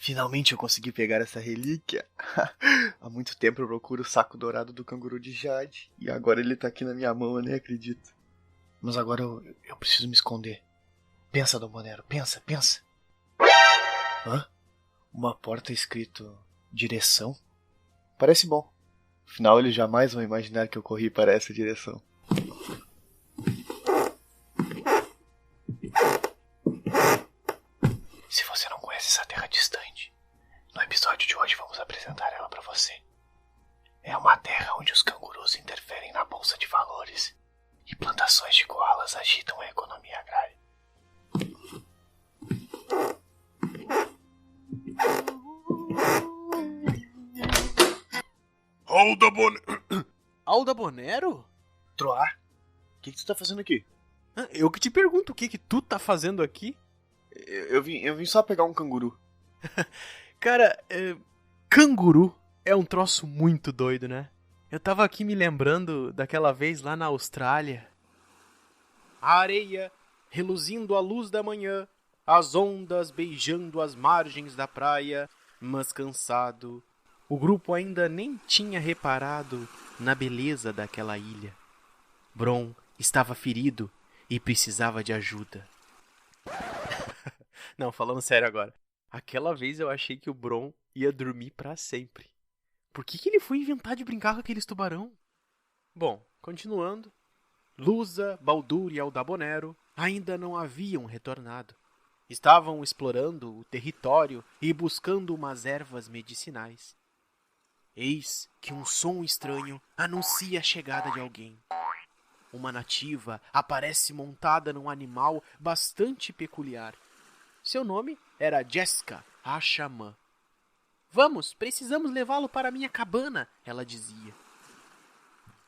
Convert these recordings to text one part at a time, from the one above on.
Finalmente eu consegui pegar essa relíquia. Há muito tempo eu procuro o saco dourado do canguru de Jade. E agora ele tá aqui na minha mão, eu nem acredito. Mas agora eu preciso me esconder. Pensa, Dom Bonero, pensa. Hã? Uma porta escrito direção? Parece bom. Afinal, eles jamais vão imaginar que eu corri para essa direção. Se você não conhece essa terra distante, no episódio de hoje vamos apresentar ela para você. É uma terra onde os cangurus interferem na bolsa de valores e plantações de koalas agitam a economia agrária. Alda Bonero? Troar? O que tu tá fazendo aqui? Eu que te pergunto, o que tu tá fazendo aqui? Eu vim só pegar um canguru. Cara, canguru é um troço muito doido, né? Eu tava aqui me lembrando daquela vez lá na Austrália. A areia reluzindo à luz da manhã, as ondas beijando as margens da praia, mas cansado, o grupo ainda nem tinha reparado na beleza daquela ilha. Bron estava ferido e precisava de ajuda. Não, falando sério agora. Aquela vez eu achei que o Bron ia dormir pra sempre. Por que ele foi inventar de brincar com aqueles tubarão? Bom, continuando. Lusa, Baldur e Aldabonero ainda não haviam retornado. Estavam explorando o território e buscando umas ervas medicinais. Eis que um som estranho anuncia a chegada de alguém. Uma nativa aparece montada num animal bastante peculiar. Seu nome era Jessica, a xamã. Vamos, precisamos levá-lo para minha cabana, ela dizia.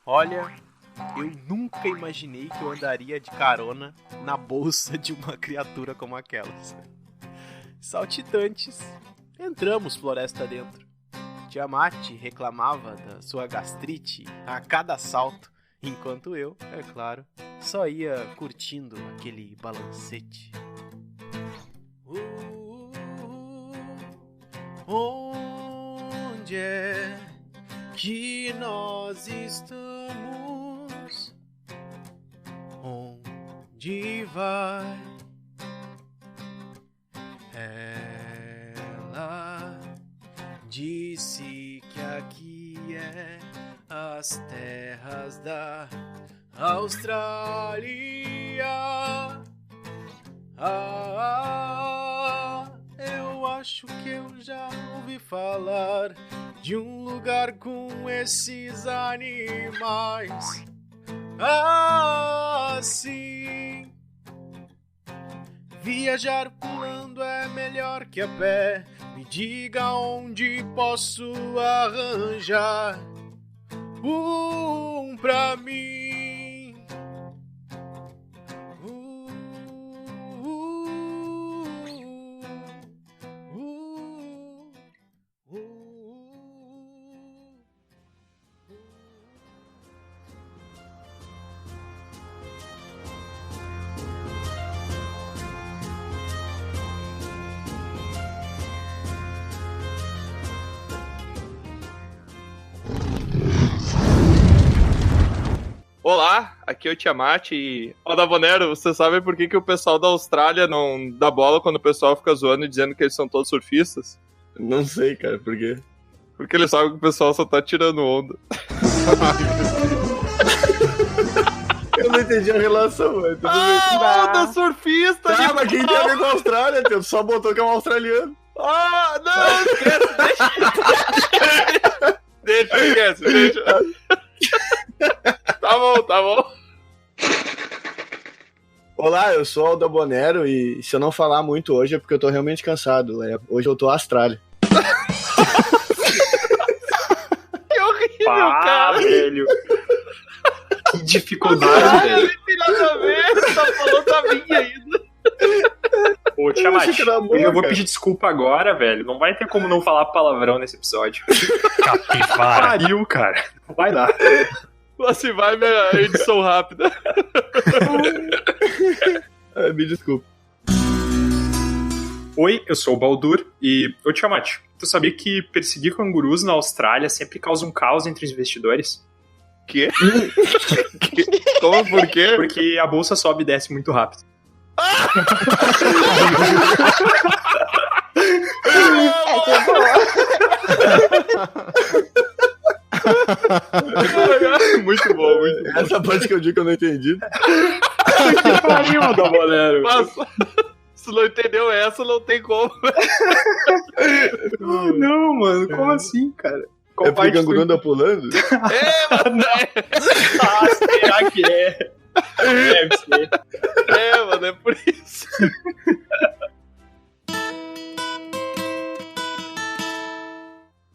Olha, eu nunca imaginei que eu andaria de carona na bolsa de uma criatura como aquelas. Saltitantes, entramos floresta dentro. Tiamat reclamava da sua gastrite a cada salto, enquanto eu, é claro, só ia curtindo aquele balancete. Onde é que nós estamos? Onde vai? Ela disse que aqui é as terras da Austrália. Eu acho que eu já ouvi falar de um lugar com esses animais assim. Viajar pulando é melhor que a pé. Me diga onde posso arranjar um pra mim. Olá, aqui é o Tiamat e... Alda Bonero, você sabe por que o pessoal da Austrália não dá bola quando o pessoal fica zoando e dizendo que eles são todos surfistas? Não sei, cara, por quê? Porque eles sabem que o pessoal só tá tirando onda. Eu não entendi a relação, velho. Onda surfista! Tá, mas quem tem a ver com a Austrália, tio? Só botou que é um australiano. Não, esquece, deixa. Tá bom. Olá, eu sou o Alda Bonero e se eu não falar muito hoje é porque eu tô realmente cansado. Hoje eu tô Austrália. Que horrível, cara. Velho. Que dificuldade, velho. Filha da vez, tá falando da minha ainda. Ô, Tiamat, eu vou pedir desculpa agora, velho. Não vai ter como não falar palavrão nesse episódio. Capivara. Pariu, cara. Não vai dar. Lá se vai minha edição rápida. Me desculpa. Oi, eu sou o Baldur e... Ô Tiamat, tu sabia que perseguir cangurus na Austrália sempre causa um caos entre os investidores? Quê? Como? Por quê? Porque a bolsa sobe e desce muito rápido. Muito bom, muito bom. Essa parte que eu digo que eu não entendi. Que pariu, Dabolero. Nossa, se não entendeu essa, não tem como. Não, mano, como assim, cara? Qual É porque o canguru anda pulando? Mano. Será que é? Deve ser. Mano, é por isso.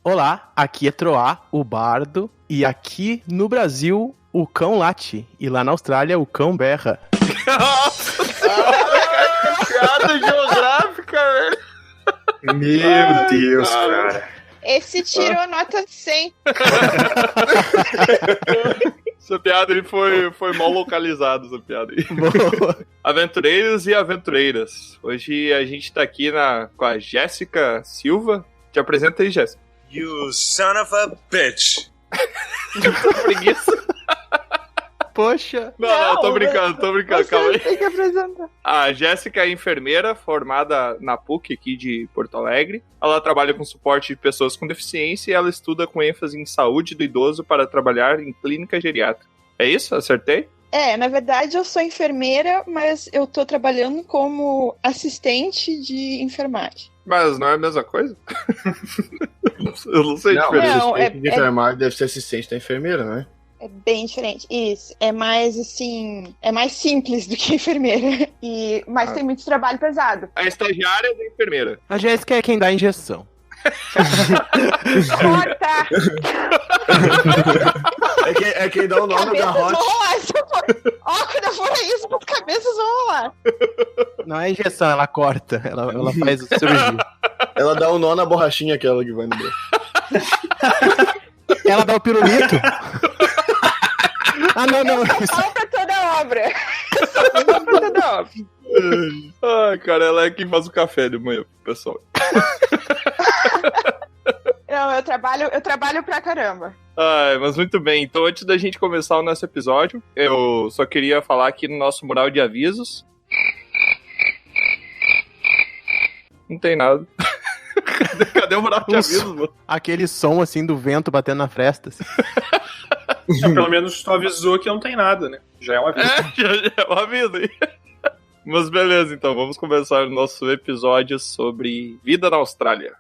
Olá, aqui é Troá, o bardo, e aqui no Brasil o cão late, e lá na Austrália o cão berra. Nossa, piada geográfica, velho. Meu Deus, cara. Esse tirou nota 100. Essa piada aí foi mal localizada, essa piada aí. Boa. Aventureiros e aventureiras. Hoje a gente tá aqui com a Jéssica Silva. Te apresenta aí, Jéssica. You son of a bitch. Preguiça. Poxa. Não, tô brincando, calma aí. Tem que apresentar. A Jéssica é enfermeira formada na PUC aqui de Porto Alegre. Ela trabalha com suporte de pessoas com deficiência e ela estuda com ênfase em saúde do idoso para trabalhar em clínica geriátrica. É isso? Acertei? Na verdade eu sou enfermeira, mas eu tô trabalhando como assistente de enfermagem. Mas não é a mesma coisa? Eu não sei a diferença. Não, Assistente de enfermagem deve ser assistente da enfermeira, não é? É bem diferente. Isso. É mais assim. É mais simples do que enfermeira. Mas tem muito trabalho pesado. A estagiária da enfermeira. A Jéssica é quem dá a injeção. Corta! É quem dá o nome da Cabeças vão rote. rolar. Ó, quando eu for isso, as cabeças vão rolar. Não é injeção, ela corta. Ela faz a cirurgia. Ela dá o nó na borrachinha aquela que vai no braço. Ela dá o pirulito. Ah, não. Só pra toda obra. Só pra toda obra. Ai, cara, ela é quem faz o café de manhã, pessoal. Não, eu trabalho pra caramba. Ai, mas muito bem. Então, antes da gente começar o nosso episódio, eu só queria falar aqui no nosso mural de avisos. Não tem nada. Cadê o mural de avisos, mano? Aquele som assim do vento batendo na fresta. Assim. Pelo menos tu avisou que não tem nada, né? Já é um aviso. Já é um aviso aí. Mas beleza, então, vamos começar o nosso episódio sobre vida na Austrália.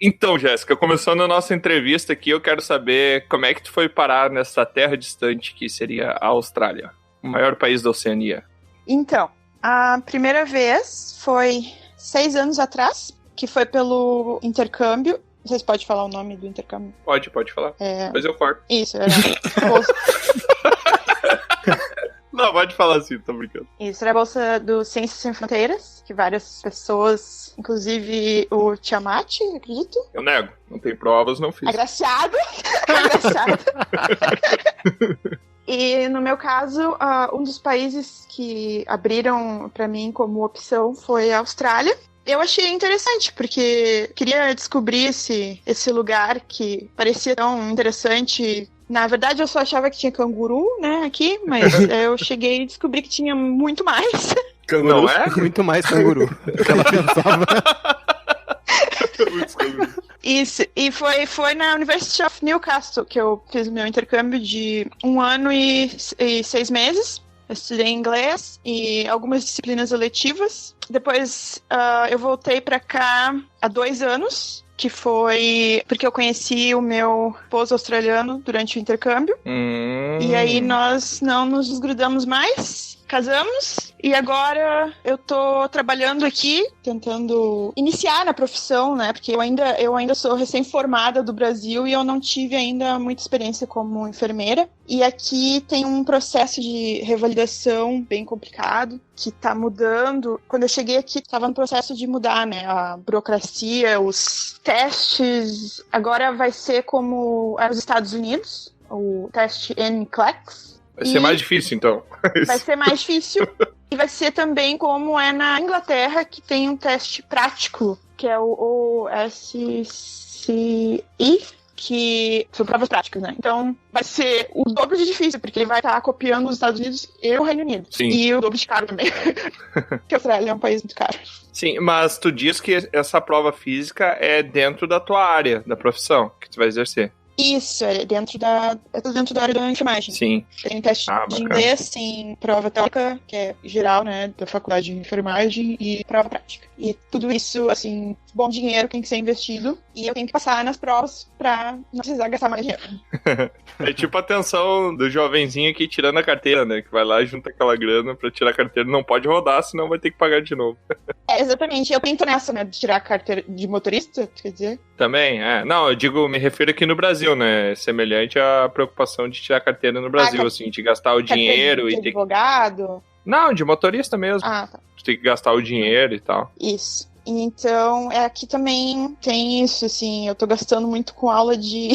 Então, Jéssica, começando a nossa entrevista aqui, eu quero saber como é que tu foi parar nessa terra distante que seria a Austrália, o maior país da Oceania. Então, a primeira vez foi 6 anos atrás, que foi pelo intercâmbio. Vocês podem falar o nome do intercâmbio? Pode falar. Depois eu corto. Isso, era Não, pode falar assim, tô brincando. Isso, era a bolsa do Ciências Sem Fronteiras, que várias pessoas, inclusive o Tiamat, acredito. Eu nego, não tem provas, não fiz. Agraciado. Agraciado. E no meu caso, um dos países que abriram pra mim como opção foi a Austrália. Eu achei interessante, porque queria descobrir esse lugar que parecia tão interessante. Na verdade, eu só achava que tinha canguru, né, aqui, mas eu cheguei e descobri que tinha muito mais. Canguru? Não é? Muito mais canguru do que ela pensava. Isso, e foi na University of Newcastle que eu fiz o meu intercâmbio de 1 ano e 6 meses. Eu estudei inglês e algumas disciplinas eletivas. Depois eu voltei pra cá há 2 anos, que foi porque eu conheci o meu esposo australiano durante o intercâmbio. E aí nós não nos desgrudamos mais, casamos. E agora eu tô trabalhando aqui, tentando iniciar na profissão, né? Porque eu ainda sou recém-formada do Brasil e eu não tive ainda muita experiência como enfermeira. E aqui tem um processo de revalidação bem complicado, que tá mudando. Quando eu cheguei aqui, tava no processo de mudar, né? A burocracia, os testes. Agora vai ser como é nos Estados Unidos, o teste NCLEX. Vai ser mais difícil, então. Vai ser mais difícil. E vai ser também como é na Inglaterra, que tem um teste prático, que é o OSCE, que são provas práticas, né? Então vai ser o dobro de difícil, porque ele vai estar copiando os Estados Unidos e o Reino Unido. Sim. E o dobro de caro também. Porque a Austrália é um país muito caro. Sim, mas tu diz que essa prova física é dentro da tua área, da profissão, que tu vai exercer. Isso, é dentro da área da enfermagem. Sim. Tem teste de inglês, tem prova teórica, que é geral, né, da faculdade de enfermagem, e prova prática. E tudo isso, assim, bom dinheiro tem que ser investido, e eu tenho que passar nas provas pra não precisar gastar mais dinheiro. É tipo a atenção do jovenzinho aqui tirando a carteira, né, que vai lá e junta aquela grana pra tirar a carteira, não pode rodar, senão vai ter que pagar de novo. Exatamente, eu tento nessa, né, de tirar a carteira de motorista, quer dizer. Também, Não, eu digo, me refiro aqui no Brasil, né, semelhante à preocupação de tirar a carteira no Brasil, assim, de gastar o dinheiro e ter advogado? Não, de motorista mesmo. Ah, tá. Tu tem que gastar o dinheiro e tal. Isso. Então, aqui também tem isso, assim, eu tô gastando muito com aula de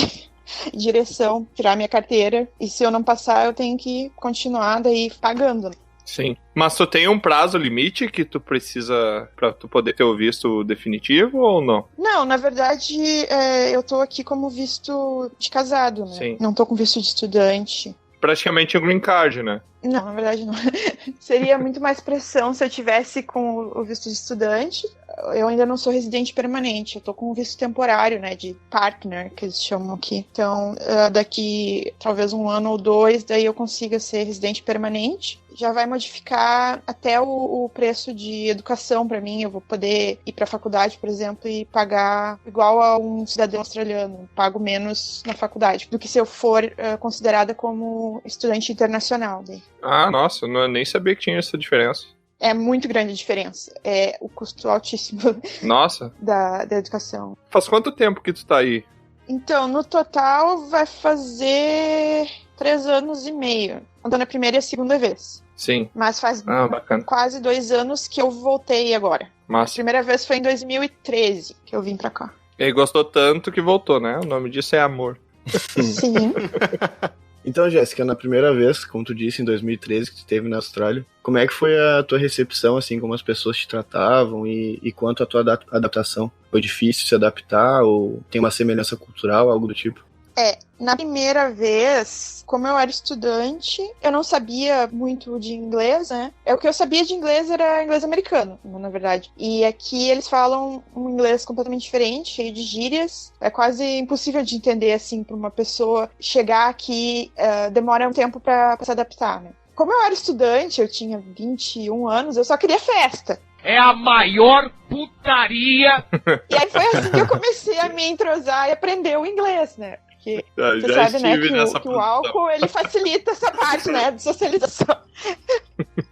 direção, tirar minha carteira, e se eu não passar, eu tenho que continuar daí pagando. Sim. Mas tu tem um prazo limite que tu precisa pra tu poder ter o visto definitivo ou não? Não, na verdade, eu tô aqui como visto de casado, né? Sim. Não tô com visto de estudante. Praticamente um green card, né? Não, na verdade não. Seria muito mais pressão se eu tivesse com o visto de estudante. Eu ainda não sou residente permanente, eu tô com um visto temporário, né, de partner, que eles chamam aqui. Então, daqui talvez 1 ano ou 2, daí eu consiga ser residente permanente. Já vai modificar até o preço de educação pra mim. Eu vou poder ir pra faculdade, por exemplo, e pagar igual a um cidadão australiano. Pago menos na faculdade do que se eu for considerada como estudante internacional. Daí. Ah, nossa, eu nem sabia que tinha essa diferença. É muito grande a diferença. É o custo altíssimo Nossa. da educação. Faz quanto tempo que tu tá aí? Então, no total, vai fazer 3 anos e meio. Contando a primeira e a segunda vez. Sim. Mas faz bacana. quase 2 anos que eu voltei agora. Massa. A primeira vez foi em 2013 que eu vim pra cá. E aí gostou tanto que voltou, né? O nome disso é amor. Sim. Então, Jéssica, na primeira vez, como tu disse, em 2013, que tu esteve na Austrália, como é que foi a tua recepção, assim, como as pessoas te tratavam e quanto a tua adaptação? Foi difícil se adaptar ou tem uma semelhança cultural, algo do tipo? Na primeira vez, como eu era estudante, eu não sabia muito de inglês, né? O que eu sabia de inglês era inglês americano, na verdade. E aqui eles falam um inglês completamente diferente, cheio de gírias. É quase impossível de entender, assim, pra uma pessoa chegar aqui, demora um tempo pra se adaptar, né? Como eu era estudante, eu tinha 21 anos, eu só queria festa. É a maior putaria! E aí foi assim que eu comecei a me entrosar e aprender o inglês, né? Porque você sabe, né, que o álcool, ele facilita essa parte, né, de socialização.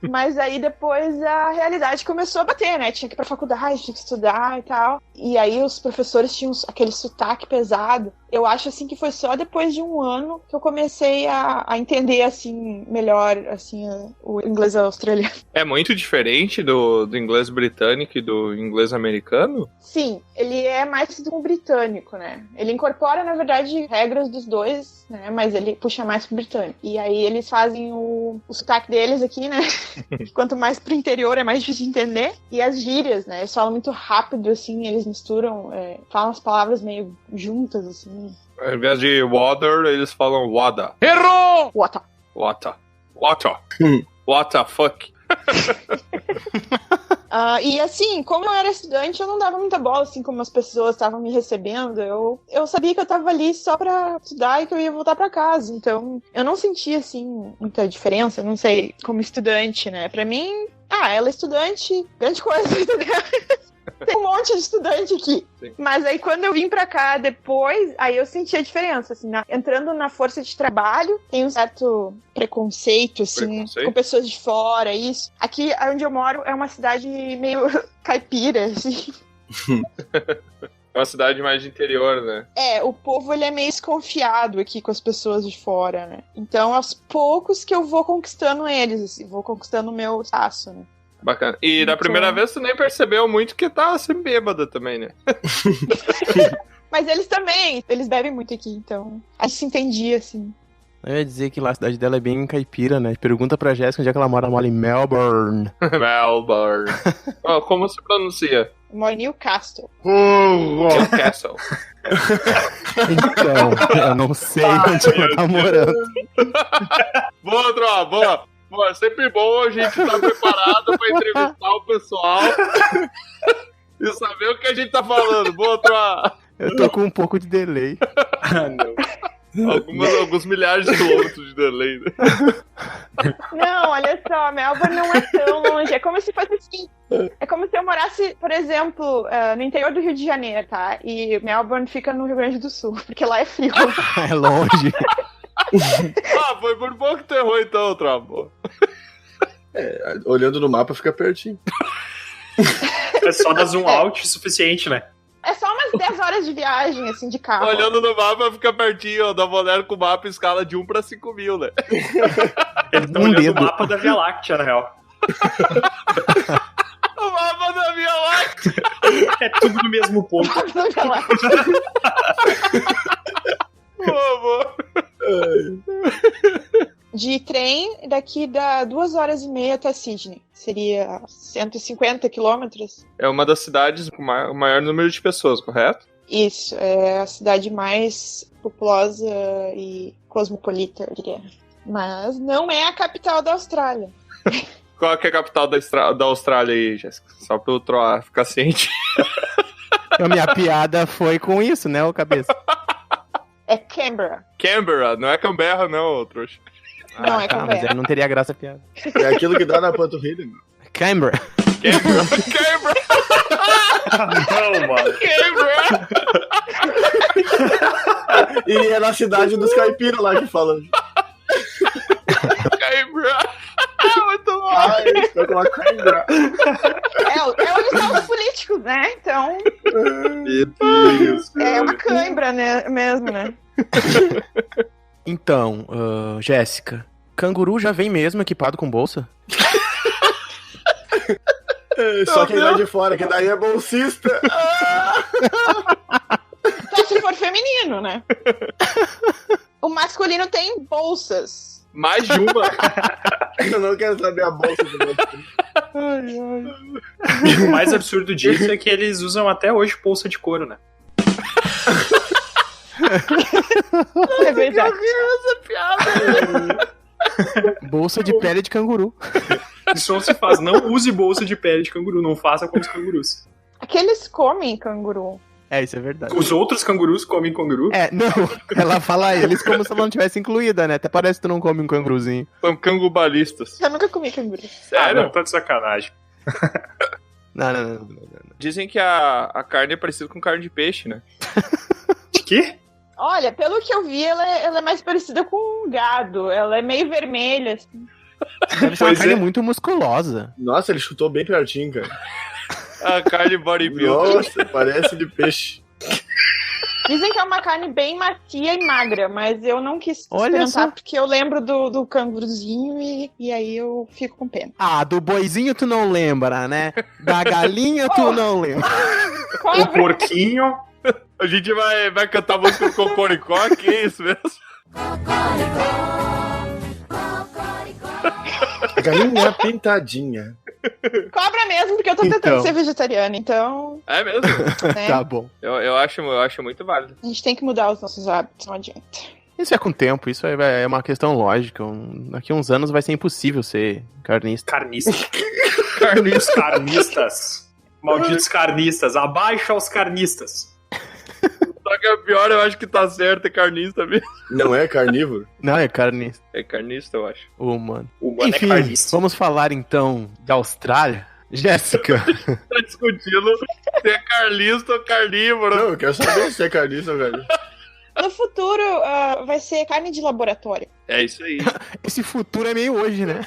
Mas aí depois a realidade começou a bater, né? Tinha que ir pra faculdade, tinha que estudar e tal. E aí os professores tinham aquele sotaque pesado. Eu acho, assim, que foi só depois de 1 ano que eu comecei a entender, assim, melhor, assim, o inglês australiano. É muito diferente do inglês britânico e do inglês americano? Sim, ele é mais parecido com o britânico, né? Ele incorpora, na verdade, regras dos dois, né? Mas ele puxa mais pro britânico. E aí eles fazem o sotaque deles aqui, né? Quanto mais pro interior é mais difícil de entender. E as gírias, né? Eles falam muito rápido, assim, eles misturam, falam as palavras meio juntas, assim. Ao invés de water, eles falam wada. Errou! Water. Water. Water. What the fuck? E assim, como eu era estudante, eu não dava muita bola, assim, como as pessoas estavam me recebendo. Eu sabia que eu tava ali só pra estudar e que eu ia voltar pra casa. Então, eu não sentia, assim, muita diferença, não sei, como estudante, né? Pra mim, ela é estudante, grande coisa, entendeu? Tem um monte de estudante aqui. Sim. Mas aí quando eu vim pra cá depois, aí eu senti a diferença, assim, entrando na força de trabalho, tem um certo preconceito, assim, com pessoas de fora, isso. Aqui, onde eu moro, é uma cidade meio caipira, assim. É uma cidade mais de interior, né? O povo, ele é meio desconfiado aqui com as pessoas de fora, né? Então, aos poucos que eu vou conquistando eles, assim, vou conquistando o meu espaço, né? Bacana. E da primeira vez tu nem percebeu muito que tá assim bêbada também, né? Mas eles também, eles bebem muito aqui, então a gente se entendia, assim. Eu ia dizer que lá a cidade dela é bem caipira, né? Pergunta pra Jéssica onde é que ela mora. Ela mora em Melbourne. Melbourne. Como se pronuncia? Eu moro em Newcastle. Newcastle. Então, eu não sei onde ela tá morando. Boa, Tro, boa. Pô, é sempre bom a gente estar preparado pra entrevistar o pessoal e saber o que a gente tá falando. Boa, Tro. Eu tô com um pouco de delay. Ah, não. Alguns milhares de quilômetros de delay, né? Não, olha só, Melbourne não é tão longe. É como se fosse assim. É como se eu morasse, por exemplo, no interior do Rio de Janeiro, tá? E Melbourne fica no Rio Grande do Sul, porque lá é frio. É longe. Foi por pouco que tu errou então, Tro. Olhando no mapa fica pertinho. É só dar zoom out o suficiente, né? É só umas 10 horas de viagem, assim, de carro. Olhando no mapa fica pertinho, ó. Dá uma olhada com o mapa em escala de 1 pra 5.000, né? Eles estão olhando o mapa da Via Láctea, na real. O mapa da Via Láctea! É tudo no mesmo ponto. Boa. De trem, daqui dá 2h30 até Sydney. Seria 150 quilômetros. É uma das cidades com o maior número de pessoas, correto? Isso, é a cidade mais populosa e cosmopolita, eu diria. Mas não é a capital da Austrália. Qual que é a capital da Austrália aí, Jéssica? Só pra eu ficar ciente. A minha piada foi com isso, né, ô cabeça? É Canberra. Canberra, não é Canberra não, ô trouxa. Não, é Canberra. Mas aí não teria graça a piada. É aquilo que dá na panturrilha, meu. Canberra. Canberra! Não, mano. Canberra! E é na cidade dos caipiras lá que falam. Canberra! Muito bom! Ai, foi com uma Canberra. É onde estão os políticos, né? Então, Meu Deus. é uma cãibra, né? Mesmo, né? Então, Jéssica, canguru já vem mesmo equipado com bolsa? Só quem vai de fora, que daí é bolsista. Só se for feminino, né? O masculino tem bolsas. Mais de uma! Eu não quero saber a bolsa do outro. E o mais absurdo disso é que eles usam até hoje bolsa de couro, né? É verdade. Essa piada! Bolsa de pele de canguru. Isso não se faz. Não use bolsa de pele de canguru. Não faça como os cangurus. Aqueles comem canguru. É, isso é verdade. Os outros cangurus comem canguru? Não, ela fala eles como se ela não tivesse incluída, né? Até parece que tu não come um canguruzinho. São cangubalistas. Eu nunca comi canguru. Sério? Não, tá de sacanagem. Não. Dizem que a carne é parecida com carne de peixe, né? De quê? Olha, pelo que eu vi, ela é mais parecida com gado. Ela é meio vermelha, assim. Deve ser uma Pois carne é. muito musculosa. Nossa, ele chutou bem pertinho, cara. A carne bodybuilder. Nossa, parece de peixe. Dizem que é uma carne bem macia e magra, mas eu não quis Olha experimentar só. porque eu lembro do canguruzinho e aí eu fico com pena. Ah, do boizinho tu não lembra, né? Da galinha tu não lembra. O porquinho. A gente vai cantar música do Cocoricó, que é isso mesmo? A galinha pintadinha. Cobra mesmo, porque eu tô tentando Então. ser vegetariana, então, É mesmo? né, Tá bom. Eu acho muito válido. a gente tem que mudar os nossos hábitos, não adianta. Isso é com o tempo, isso é uma questão lógica. Daqui a uns anos vai ser impossível ser carnista. Carnistas. Carnistas. Malditos carnistas. Abaixa os carnistas. Só que é pior, eu acho que tá certo, é carnista mesmo. Não é carnívoro? Não, é carnista. É carnista, eu acho. Humano. O humano Enfim, é carnista. vamos falar então da Austrália. Jéssica, Tá discutindo se é carlista ou carnívoro. Não, eu quero saber se é carnista ou carnívoro. No futuro, vai ser carne de laboratório. É isso aí. esse futuro é meio hoje, né?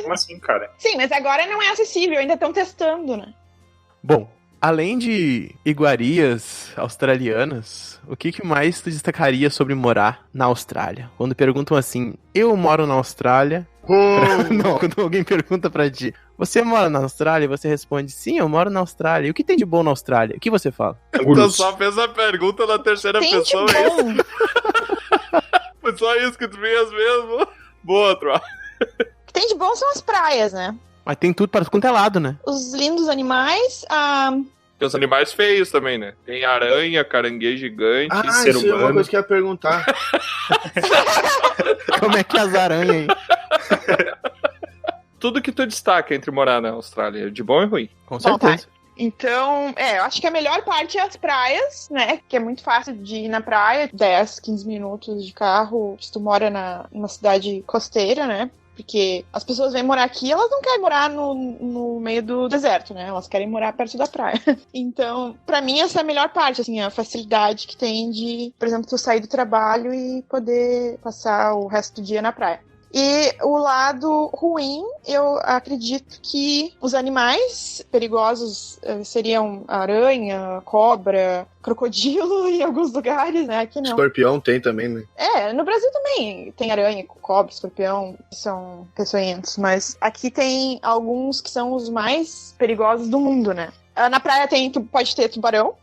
Como assim, cara? Sim, mas agora não é acessível, ainda estão testando, né? Bom, além de iguarias australianas, o que mais tu destacaria sobre morar na Austrália? Quando perguntam assim, eu moro na Austrália... Não, quando alguém pergunta pra ti, você mora na Austrália? E você responde, sim, eu moro na Austrália. E o que tem de bom na Austrália? O que você fala? Tu só fez a pergunta na terceira Tem de pessoa, é isso? bom. Só isso que tu fez mesmo. Boa, Troa. O que tem de bom são as praias, né? Mas tem tudo para quanto é lado, né? Os lindos animais, Tem os animais feios também, né? Tem aranha, caranguejo gigante, ser isso é uma humano. coisa que eu ia perguntar. Como é que as aranhas aí? Tudo que tu destaca entre morar na Austrália, de bom e ruim. Com Bom, certeza. Então, eu acho que a melhor parte é as praias, né? Que é muito fácil de ir na praia, 10, 15 minutos de carro, se tu mora numa cidade costeira, né? Porque as pessoas vêm morar aqui, elas não querem morar no meio do deserto, né? Elas querem morar perto da praia. Então, pra mim, essa é a melhor parte, assim, a facilidade que tem de, por exemplo, tu sair do trabalho e poder passar o resto do dia na praia. E o lado ruim, eu acredito que os animais perigosos seriam aranha, cobra, crocodilo em alguns lugares, né? Aqui não. Escorpião tem também, né? No Brasil também tem aranha, cobra, escorpião, que são peçonhentos, mas aqui tem alguns que são os mais perigosos do mundo, né? Na praia pode ter tubarão.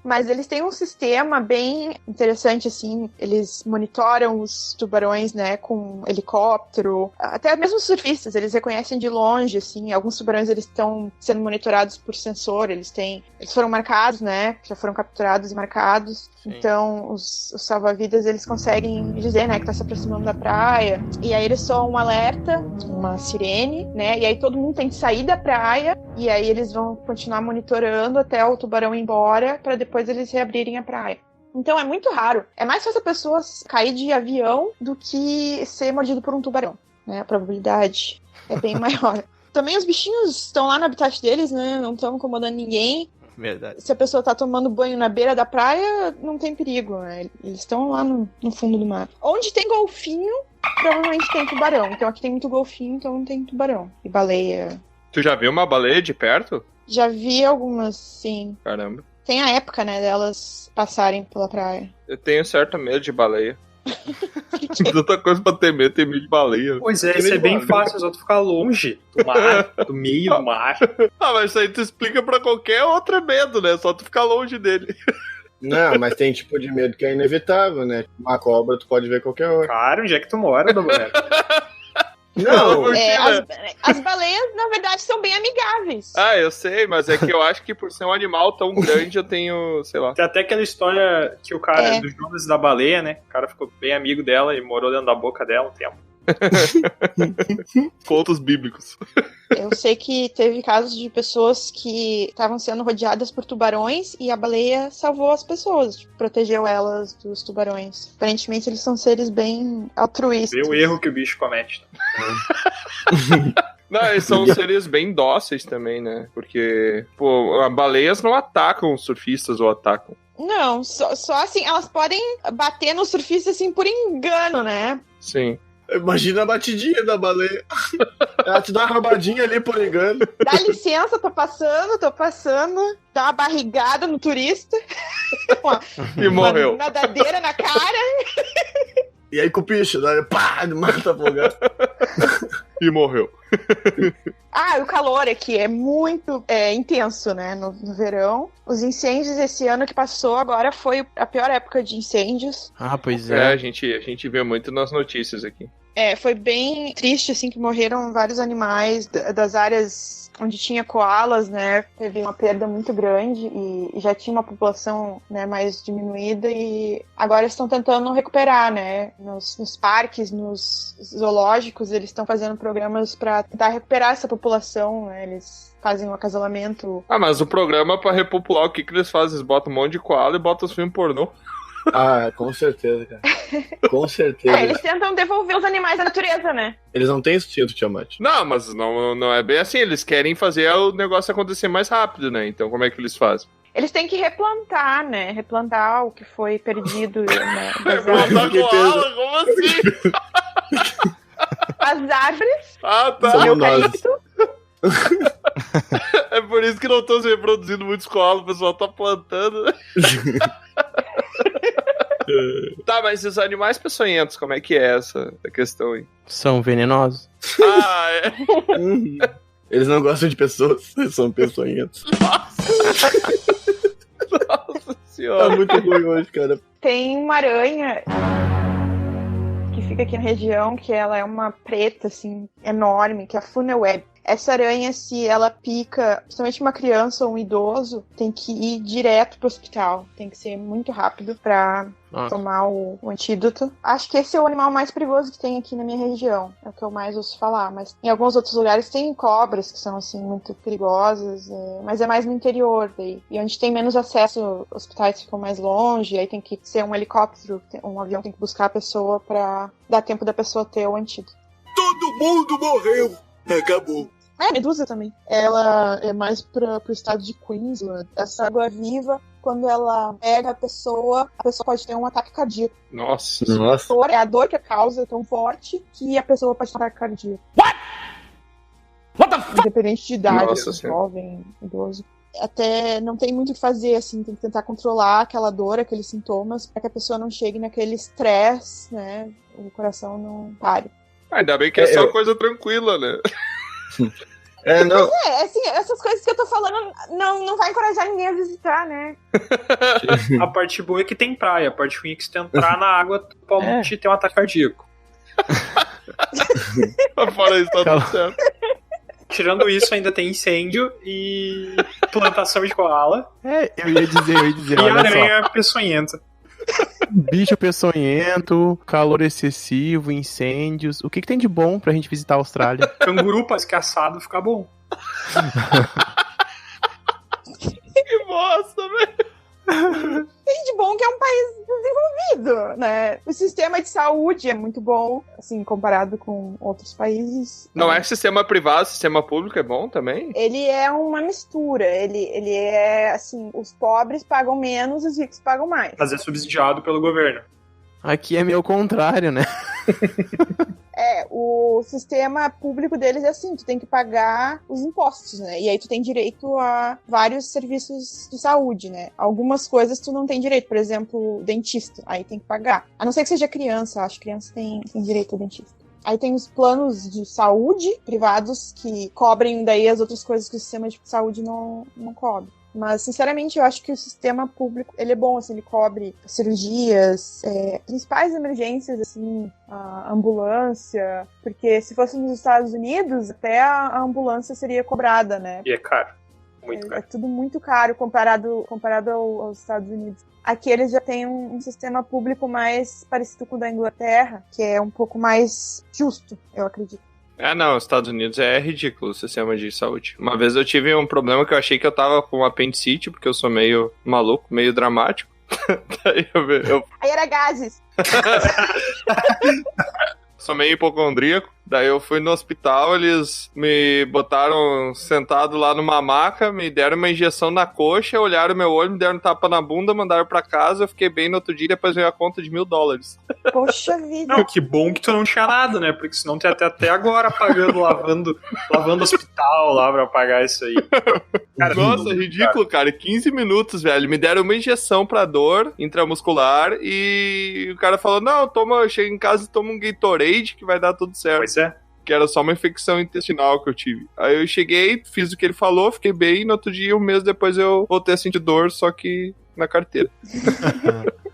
Mas eles têm um sistema bem interessante, assim, eles monitoram os tubarões, né, com helicóptero, até mesmo os surfistas, eles reconhecem de longe, assim, alguns tubarões eles estão sendo monitorados por sensor, eles foram marcados, né, já foram capturados e marcados. Sim. Então os salva-vidas, eles conseguem dizer, né, que tá se aproximando da praia, e aí eles soam um alerta, uma sirene, né, e aí todo mundo tem que sair da praia, e aí eles vão continuar monitorando até o tubarão ir embora, para depois eles reabrirem a praia. Então é muito raro. É mais fácil a pessoa cair de avião do que ser mordido por um tubarão, né? A probabilidade é bem maior. Também os bichinhos estão lá no habitat deles, né? Não estão incomodando ninguém. Verdade. Se a pessoa tá tomando banho na beira da praia, não tem perigo, né? Eles estão lá no fundo do mar. Onde tem golfinho, provavelmente tem tubarão. Então aqui tem muito golfinho, então tem tubarão. E baleia. Tu já viu uma baleia de perto? Já vi algumas, sim. Caramba. Tem a época, né, delas passarem pela praia. Eu tenho certo medo de baleia. Tem tanta coisa pra ter medo de baleia. Pois é, isso é bem fácil, é só tu ficar longe do mar, do meio do mar. Mas isso aí tu explica pra qualquer outro medo, né? Só tu ficar longe dele. Não, mas tem tipo de medo que é inevitável, né? Uma cobra tu pode ver a qualquer hora. Cara, onde é que tu mora, Douglas? Não, as baleias, na verdade, são bem amigáveis. Eu sei, mas é que eu acho que por ser um animal tão grande, eu tenho, sei lá. Tem até aquela história que o cara, do Jonas da baleia, né? O cara ficou bem amigo dela e morou dentro da boca dela um tempo. Contos bíblicos. Eu sei que teve casos de pessoas que estavam sendo rodeadas por tubarões e a baleia salvou as pessoas, tipo, protegeu elas dos tubarões. Aparentemente eles são seres bem altruístas. Vê o erro que o bicho comete. Não, eles são seres bem dóceis também, né? Porque, pô, baleias não atacam os surfistas ou atacam. Não, só assim, elas podem bater no surfista assim por engano, né? Sim. Imagina a batidinha da baleia. Ela te dá uma roubadinha ali por engano. Dá licença, tô passando. Dá uma barrigada no turista. E morreu. Uma nadadeira na cara. E aí com o bicho, né? Pá, mata afogado. E morreu. O calor aqui é muito intenso, né? No verão. Os incêndios esse ano que passou agora foi a pior época de incêndios. Pois é. A gente vê muito nas notícias aqui. Foi bem triste, assim, que morreram vários animais das áreas onde tinha koalas, né? Teve uma perda muito grande e já tinha uma população, né, mais diminuída e agora estão tentando recuperar, né? Nos parques, nos zoológicos, eles estão fazendo programas para tentar recuperar essa população, né? Eles fazem um acasalamento. Mas o programa pra repopular, o que eles fazem? Eles botam um monte de koala e botam os filmes pornô. Com certeza, cara. Com certeza. Eles tentam devolver os animais à natureza, né? Eles não têm instinto, Tiamat. Não, mas não é bem assim. Eles querem fazer o negócio acontecer mais rápido, né? Então como é que eles fazem? Eles têm que replantar, né? Replantar o que foi perdido. Né, replantar koala? Como assim? As árvores. Tá. O eucalipto. É por isso que não estão se reproduzindo muitos koalas, o pessoal tá plantando. Tá, mas os animais peçonhentos, como é que é essa questão aí? São venenosos. Eles não gostam de pessoas, eles são peçonhentos. Nossa senhora. Tá muito ruim hoje, cara. Tem uma aranha que fica aqui na região, que ela é uma preta, assim, enorme, que é a funnel web. Essa aranha, se ela pica, principalmente uma criança ou um idoso, tem que ir direto pro hospital. Tem que ser muito rápido pra tomar o antídoto. Acho que esse é o animal mais perigoso que tem aqui na minha região. É o que eu mais ouço falar. Mas em alguns outros lugares tem cobras que são, assim, muito perigosas. Mas é mais no interior daí. E onde tem menos acesso, hospitais ficam mais longe. Aí tem que ser um helicóptero, um avião tem que buscar a pessoa pra dar tempo da pessoa ter o antídoto. Todo mundo morreu! Acabou. A medusa também. Ela é mais pro estado de Queensland. Essa água-viva, quando ela pega a pessoa pode ter um ataque cardíaco. Nossa. É a dor que a causa é tão forte que a pessoa pode ter um ataque cardíaco. What the fuck? Independente de idade, Nossa, jovem, idoso. Até não tem muito o que fazer, assim, tem que tentar controlar aquela dor, aqueles sintomas, para que a pessoa não chegue naquele estresse, né? O coração não pare. Ainda bem que é só coisa tranquila, né? Não. Assim, essas coisas que eu tô falando não vai encorajar ninguém a visitar, né? A parte boa é que tem praia, a parte ruim é que se tu entrar na água, tu pode ter um ataque cardíaco. Fora isso, tá tudo certo. Tirando isso, ainda tem incêndio e plantação de koala. Eu ia dizer, E olha aranha peçonhenta. Bicho peçonhento, calor excessivo, incêndios. O que tem de bom pra gente visitar a Austrália? Canguru pra caçado fica bom. Que bosta, velho. Tem de bom que é um país desenvolvido, né? O sistema de saúde é muito bom, assim, comparado com outros países. Não é sistema privado, sistema público é bom também? Ele é uma mistura. Ele é, assim, os pobres pagam menos, os ricos pagam mais. Mas é subsidiado pelo governo. Aqui é meio contrário, né? O sistema público deles é assim, tu tem que pagar os impostos, né? E aí tu tem direito a vários serviços de saúde, né? Algumas coisas tu não tem direito, por exemplo, dentista, aí tem que pagar. A não ser que seja criança, acho que criança tem direito a dentista. Aí tem os planos de saúde privados que cobrem daí as outras coisas que o sistema de saúde não cobre. Mas, sinceramente, eu acho que o sistema público, ele é bom, assim, ele cobre cirurgias, principais emergências, assim, a ambulância, porque se fosse nos Estados Unidos, até a ambulância seria cobrada, né? E é caro, muito caro. É tudo muito caro comparado aos Estados Unidos. Aqui eles já têm um sistema público mais parecido com o da Inglaterra, que é um pouco mais justo, eu acredito. Não, os Estados Unidos é ridículo o sistema de saúde. Uma vez eu tive um problema que eu achei que eu tava com apendicite, porque eu sou meio maluco, meio dramático. Daí Aí era gases. Sou meio hipocondríaco. Daí eu fui no hospital, eles me botaram sentado lá numa maca, me deram uma injeção na coxa, olharam meu olho, me deram um tapa na bunda, mandaram pra casa, eu fiquei bem no outro dia e depois veio a conta de $1.000. Poxa vida. Não, que bom que tu não tinha nada, né? Porque senão tu ia até agora pagando, lavando hospital lá pra pagar isso aí. Cara, nossa, ridículo, cara. 15 minutos, velho. Me deram uma injeção pra dor intramuscular e o cara falou, não, chega em casa e toma um Gatorade que vai dar tudo certo. Pois é. Que era só uma infecção intestinal que eu tive. Aí eu cheguei, fiz o que ele falou, fiquei bem, e no outro dia, um mês depois, eu voltei a sentir dor, só que na carteira.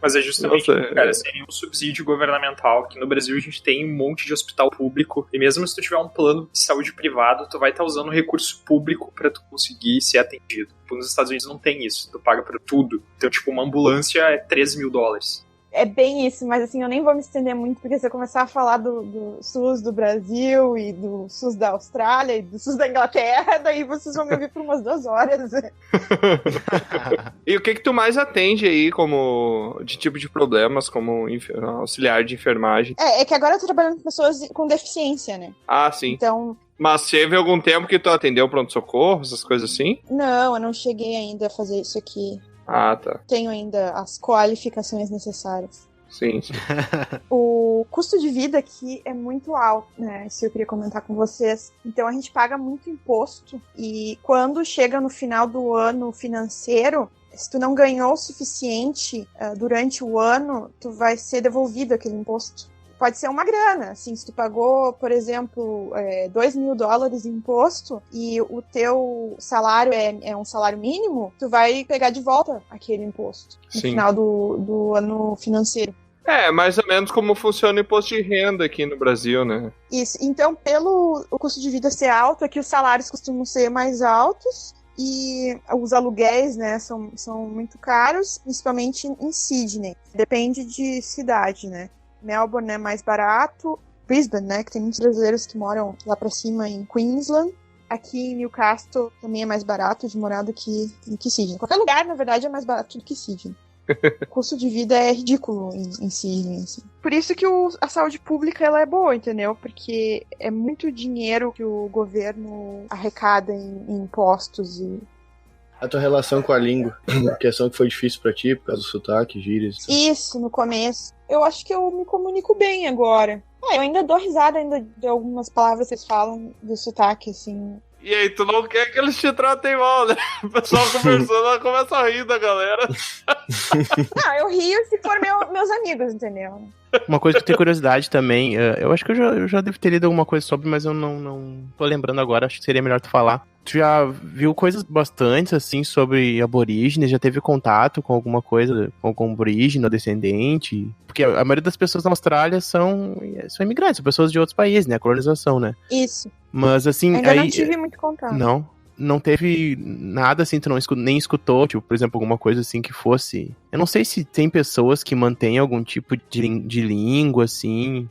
Mas é justamente, cara, sem um subsídio governamental. Aqui no Brasil a gente tem um monte de hospital público, e mesmo se tu tiver um plano de saúde privado, tu vai estar usando recurso público pra tu conseguir ser atendido. Nos Estados Unidos não tem isso, tu paga por tudo. Então, tipo, uma ambulância é $3.000. É bem isso, mas assim, eu nem vou me estender muito, porque se eu começar a falar do SUS do Brasil e do SUS da Austrália e do SUS da Inglaterra, daí vocês vão me ouvir por umas 2 horas. E o que tu mais atende aí de tipo de problemas, como auxiliar de enfermagem? É que agora eu tô trabalhando com pessoas com deficiência, né? Ah, sim. Então... Mas teve algum tempo que tu atendeu pronto-socorro, essas coisas assim? Não, eu não cheguei ainda a fazer isso aqui. Ah, tá. Tenho ainda as qualificações necessárias. Sim. O custo de vida aqui é muito alto, né? Isso eu queria comentar com vocês. Então a gente paga muito imposto e quando chega no final do ano financeiro, se tu não ganhou o suficiente durante o ano, tu vai ser devolvido aquele imposto. Pode ser uma grana, assim, se tu pagou, por exemplo, $2.000 em imposto e o teu salário é um salário mínimo, tu vai pegar de volta aquele imposto no final do ano financeiro. É, mais ou menos como funciona o imposto de renda aqui no Brasil, né? Isso. Então, pelo o custo de vida ser alto, aqui os salários costumam ser mais altos e os aluguéis, né, são muito caros, principalmente em Sydney. Depende de cidade, né? Melbourne é mais barato. Brisbane, né, que tem muitos brasileiros que moram lá pra cima em Queensland. Aqui em Newcastle também é mais barato de morar do que Sydney. Qualquer lugar, na verdade, é mais barato do que Sydney. O custo de vida é ridículo em Sydney, assim. Por isso que a saúde pública ela é boa, entendeu? Porque é muito dinheiro que o governo arrecada em impostos e... A tua relação com a língua, a questão que foi difícil pra ti, por causa do sotaque, gírias. Isso, no começo. Eu acho que eu me comunico bem agora. Eu ainda dou risada ainda de algumas palavras que vocês falam do sotaque, assim. E aí, tu não quer que eles te tratem mal, né? O pessoal conversando, ela começa a rir da galera. Não, eu rio se for meus amigos, entendeu? Uma coisa que eu tenho curiosidade também, eu acho que eu já devo ter lido alguma coisa sobre, mas eu não tô lembrando agora, acho que seria melhor tu falar. Tu já viu coisas bastante, assim, sobre aborígenes? Já teve contato com alguma coisa, com algum aborígene ou descendente? Porque a maioria das pessoas na Austrália são imigrantes, são pessoas de outros países, né? A colonização, né? Isso. Mas, assim... Ainda não tive muito contato. Não teve nada assim, tu nem escutou, tipo, por exemplo, alguma coisa assim que fosse... Eu não sei se tem pessoas que mantêm algum tipo de língua, assim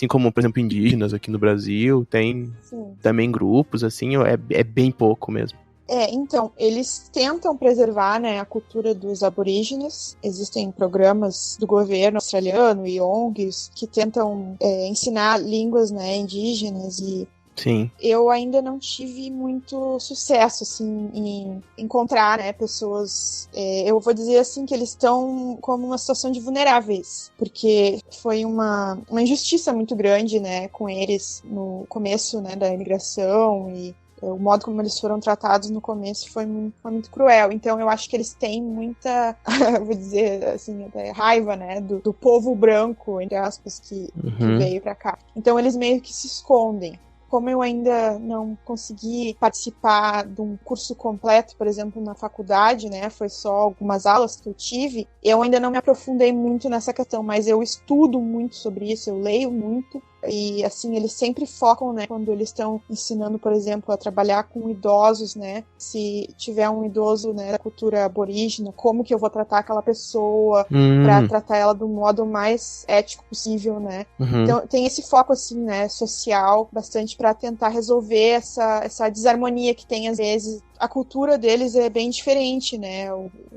como, por exemplo, indígenas aqui no Brasil, tem Sim. também grupos, assim, é bem pouco mesmo. Então, eles tentam preservar, né, a cultura dos aborígenes. Existem programas do governo australiano e ONGs que tentam ensinar línguas, né, indígenas e Sim. Eu ainda não tive muito sucesso, assim, em encontrar, né, pessoas... eu vou dizer, assim, que eles estão como uma situação de vulneráveis, porque foi uma injustiça muito grande, né, com eles no começo, né, da imigração e o modo como eles foram tratados no começo foi muito cruel. Então eu acho que eles têm muita, vou dizer assim, até raiva, né, do povo branco, entre aspas, que veio pra cá. Então eles meio que se escondem. Como eu ainda não consegui participar de um curso completo, por exemplo, na faculdade, né, foi só algumas aulas que eu tive, eu ainda não me aprofundei muito nessa questão, mas eu estudo muito sobre isso, eu leio muito, e assim, eles sempre focam, né, quando eles estão ensinando, por exemplo, a trabalhar com idosos, né, se tiver um idoso, né, da cultura aborígena, como que eu vou tratar aquela pessoa, pra tratar ela do modo mais ético possível, né. Então, tem esse foco, assim, né, social, bastante pra tentar resolver essa desarmonia que tem, às vezes. A cultura deles é bem diferente, né,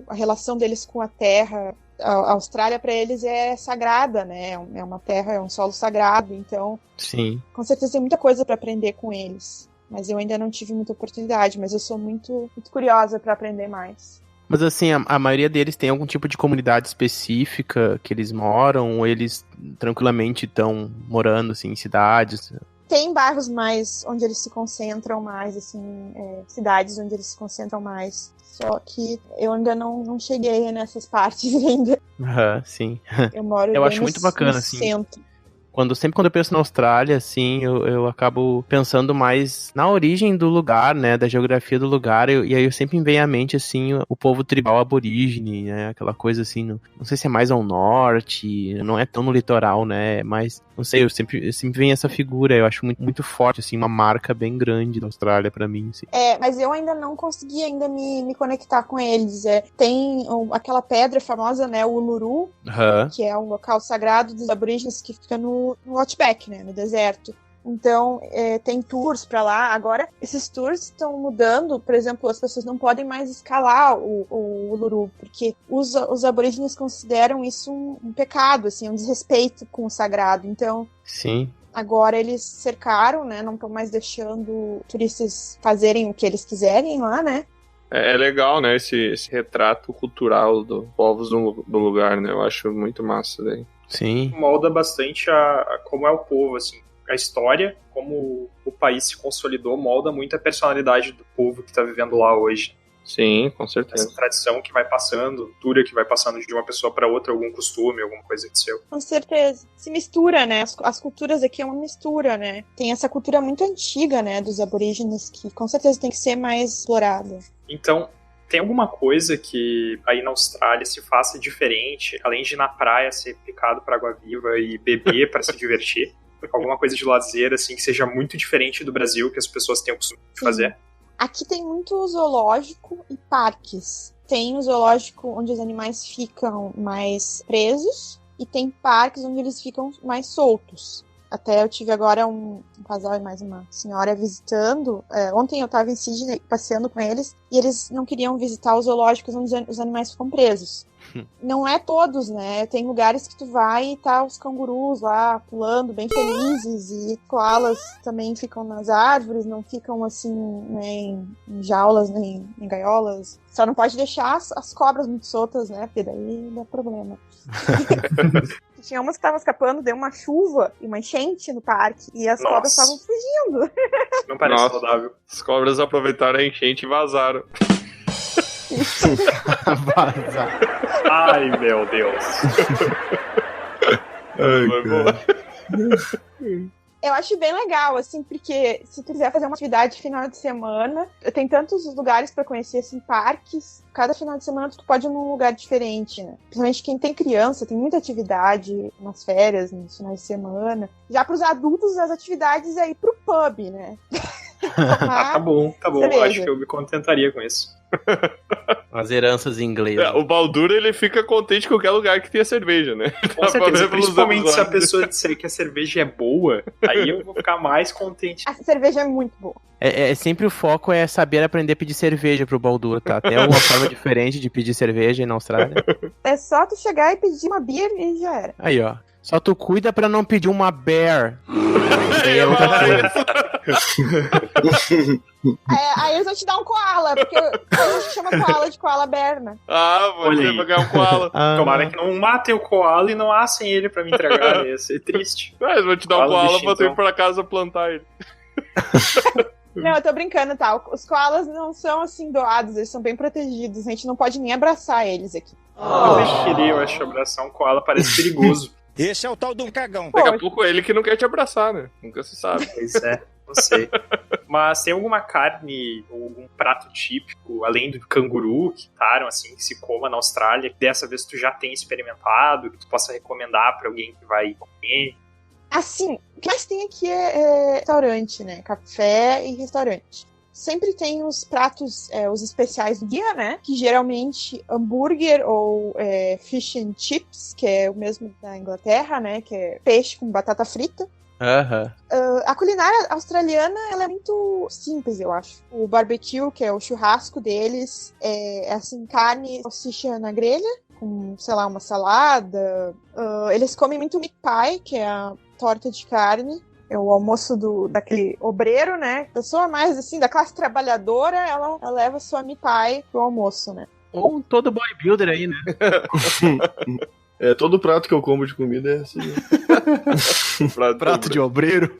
a relação deles com a terra. A Austrália para eles é sagrada, né? É uma terra, é um solo sagrado, então Sim. Com certeza tem muita coisa para aprender com eles. Mas eu ainda não tive muita oportunidade, mas eu sou muito, muito curiosa para aprender mais. Mas assim, a maioria deles tem algum tipo de comunidade específica que eles moram, ou eles tranquilamente estão morando assim, em cidades? Tem bairros mais onde eles se concentram mais, assim, cidades onde eles se concentram mais. Só que eu ainda não cheguei nessas partes ainda. Sim. Eu moro eu acho muito bacana, no assim. centro. Sempre quando eu penso na Austrália, assim, eu acabo pensando mais na origem do lugar, né, da geografia do lugar, e aí eu sempre me vem à mente, assim, o povo tribal aborígene, né, aquela coisa assim, não sei se é mais ao norte, não é tão no litoral, né, mas, não sei, eu sempre vem essa figura, eu acho muito, muito forte, assim, uma marca bem grande da Austrália pra mim, assim. Mas eu ainda não consegui ainda me conectar com eles, tem aquela pedra famosa, né, o Uluru, que é um local sagrado dos aborígenes que fica no Outback, né, no deserto. Então, tem tours pra lá. Agora, esses tours estão mudando. Por exemplo, as pessoas não podem mais escalar o Uluru, porque os aborígenes consideram isso um pecado, assim, um desrespeito com o sagrado. Então, Sim. Agora eles cercaram, né, não estão mais deixando turistas fazerem o que eles quiserem lá, né. É legal, né, esse retrato cultural dos povos do lugar, né, eu acho muito massa daí. Sim. Molda bastante a como é o povo, assim, a história, como o país se consolidou, molda muito a personalidade do povo que tá vivendo lá hoje. Sim, com certeza. Essa tradição que vai passando, cultura que vai passando de uma pessoa para outra, algum costume, alguma coisa que seu. Com certeza. Se mistura, né? As culturas aqui é uma mistura, né? Tem essa cultura muito antiga, né, dos aborígenes, que com certeza tem que ser mais explorada. Então, Tem alguma coisa que aí na Austrália se faça diferente, além de ir na praia ser picado por água-viva e beber para se divertir? Alguma coisa de lazer, assim, que seja muito diferente do Brasil, que as pessoas têm o costume de fazer? Aqui tem muito zoológico e parques. Tem o zoológico onde os animais ficam mais presos e tem parques onde eles ficam mais soltos. Até eu tive agora um casal e mais uma senhora visitando. Ontem eu estava em Sydney passeando com eles e eles não queriam visitar os zoológicos onde os animais ficam presos. Não é todos, né? Tem lugares que tu vai e tá os cangurus lá pulando bem felizes e koalas também ficam nas árvores, não ficam assim, né, em jaulas, nem em gaiolas. Só não pode deixar as cobras muito soltas, né? Porque daí dá problema. Tinha umas que estavam escapando, deu uma chuva e uma enchente no parque e as cobras estavam fugindo. Não parece saudável. As cobras aproveitaram a enchente e vazaram. Vazar. Ai, meu Deus. Eu acho bem legal, assim, porque se tu quiser fazer uma atividade final de semana, tem tantos lugares pra conhecer, assim, parques. Cada final de semana tu pode ir num lugar diferente, né? Principalmente quem tem criança, tem muita atividade nas férias, nos finais de semana. Já pros adultos, as atividades é ir pro pub, né? Tá bom. Cerveja. Acho que eu me contentaria com isso. As heranças inglesas. O Baldur, ele fica contente em qualquer lugar que tenha cerveja, né? Com certeza, principalmente se a pessoa disser que a cerveja é boa, aí eu vou ficar mais contente. A cerveja é muito boa. Sempre o foco é saber aprender a pedir cerveja pro Baldur, tá? Tem alguma forma diferente de pedir cerveja aí na Austrália? É só tu chegar e pedir uma beer e já era. Aí, ó. Só tu cuida pra não pedir uma bear. Aí é outra coisa. Aí eles vão te dar um koala, porque a gente chama koala de koala bear, né? Você vai ganhar um koala. Tomara que não matem o koala e não assem ele pra me entregar. Ia ser triste. Eles vão te dar um koala pra tu ir pra casa plantar ele. Não, eu tô brincando, tá? Os koalas não são assim doados, eles são bem protegidos. A gente não pode nem abraçar eles aqui. Eu acho abraçar um koala parece perigoso. Esse é o tal do cagão. Daqui a pouco é ele que não quer te abraçar, né? Nunca se sabe. Pois é, não sei. Mas tem alguma carne ou algum prato típico, além do canguru, que assim, que se coma na Austrália, que dessa vez tu já tem experimentado, que tu possa recomendar pra alguém que vai comer? Assim, o que mais tem aqui é restaurante, né? Café e restaurante. Sempre tem os pratos, os especiais do dia, né? Que geralmente hambúrguer ou fish and chips, que é o mesmo da Inglaterra, né? Que é peixe com batata frita. A culinária australiana, ela é muito simples, eu acho. O barbecue, que é o churrasco deles, é assim, carne, salsicha na grelha, com, sei lá, uma salada. Eles comem muito meat pie, que é a torta de carne. É o almoço daquele obreiro, né? Pessoa mais, assim, da classe trabalhadora, ela leva sua meat pie pro almoço, né? Ou todo bodybuilder aí, né? Todo prato que eu como de comida é assim. Prato de obreiro.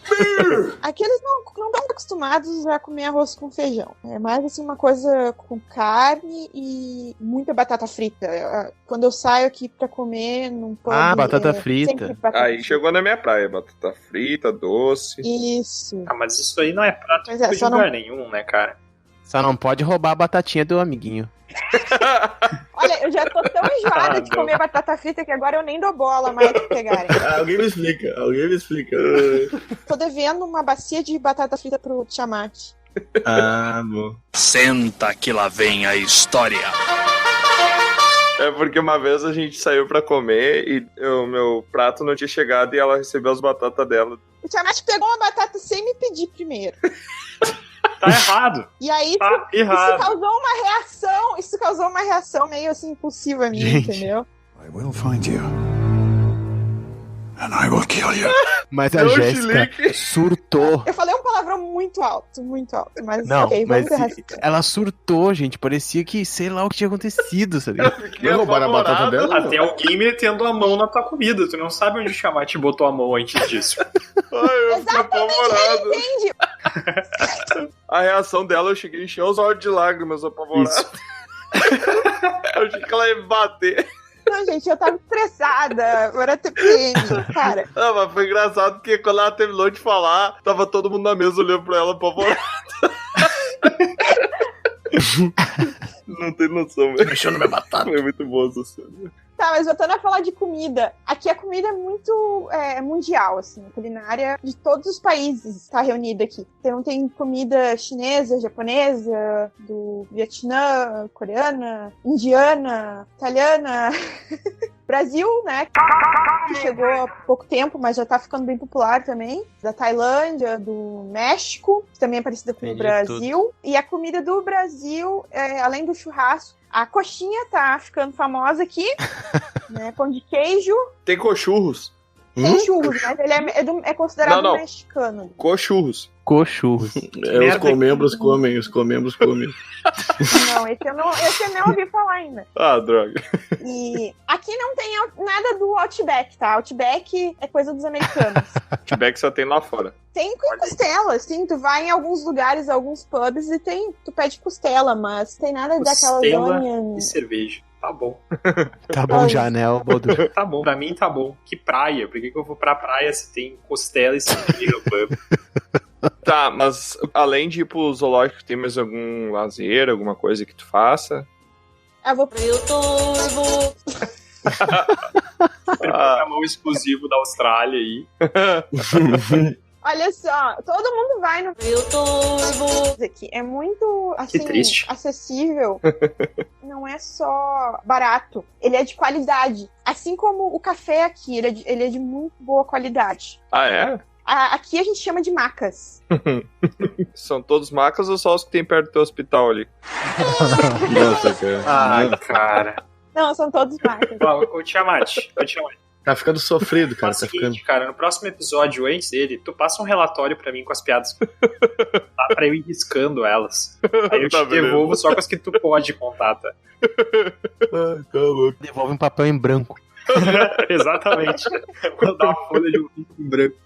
Aqui eles não estão acostumados a comer arroz com feijão. É mais assim uma coisa com carne e muita batata frita. Quando eu saio aqui pra comer num pub... batata frita. Aí chegou na minha praia. Batata frita, doce. Isso. Mas isso aí não é prato de lugar nenhum, né, cara? Só não pode roubar a batatinha do amiguinho. Olha, eu já tô tão enjoada de comer batata frita que agora eu nem dou bola mais pra pegarem. Alguém me explica. Tô devendo uma bacia de batata frita pro Tiamat. Bom. Senta que lá vem a história. É porque uma vez a gente saiu pra comer e o meu prato não tinha chegado e ela recebeu as batatas dela. O Tiamat pegou uma batata sem me pedir primeiro. Tá errado. E aí, errado. Isso causou uma reação meio assim impulsiva minha, entendeu? I will find you. And I will kill you. Mas a Jéssica surtou. Eu falei um palavrão muito alto, mas não, ok, vamos mas ela surtou, gente. Parecia que, sei lá o que tinha acontecido, sabe? Não roubaram a batata dela? Até alguém metendo a mão na tua comida. Tu não sabe onde o Tiamat botou a mão antes disso. Eu fiquei apavorado. Entende? A reação dela, eu cheguei a encher os olhos de lágrimas, apavorado. Eu achei que ela ia me bater. Não, gente, eu tava estressada. Agora TPM, cara. Não, mas foi engraçado porque quando ela terminou de falar, tava todo mundo na mesa olhando pra ela apavorado. Não tem noção, velho. Mexeu na minha batata. É muito boa essa cena. Tá, mas voltando a falar de comida, aqui a comida é muito mundial, assim, a culinária de todos os países está reunida aqui. Então tem comida chinesa, japonesa, do Vietnã, coreana, indiana, italiana. Brasil, né, que chegou há pouco tempo, mas já tá ficando bem popular também, da Tailândia, do México, que também é parecida com o Brasil. Tudo. E a comida do Brasil, além do churrasco, a coxinha tá ficando famosa aqui, né? Pão de queijo. Tem cochurros. Tem churros, mas ele é considerado mexicano. Cochurros. Os comembros comem. Não, esse eu não ouvi falar ainda. Ah, droga. E aqui não tem nada do Outback, tá? Outback é coisa dos americanos. Outback só tem lá fora. Tem com costela, assim, tu vai em alguns lugares, alguns pubs e tu pede costela, mas tem nada daquela zona... e cerveja. Tá bom. Tá bom já, né, Baldur? Tá bom, pra mim tá bom. Que praia? Por que eu vou pra praia se tem costela e cerveja no pub? Tá, mas além de ir pro zoológico, tem mais algum lazer, alguma coisa que tu faça? Eu vou pro YouTube. A mão exclusivo da Austrália aí. Olha só, todo mundo vai no YouTube. Aqui é muito, assim, acessível. Não é só barato, ele é de qualidade. Assim como o café aqui, ele é de muito boa qualidade. Ah, é? Aqui a gente chama de macas. São todos macas ou só os que tem perto do teu hospital ali? Nossa, cara. Ai, cara. Não, são todos macas. Ô, Tiamat. Tá ficando sofrido, cara. Tá seguinte, cara, no próximo episódio, antes dele, tu passa um relatório pra mim com as piadas. Tá? Pra eu ir riscando elas. Aí eu te devolvo só com as que tu pode contar, tá? Tá louco. Devolve um papel em branco. Exatamente. Vou dar uma folha de um em branco.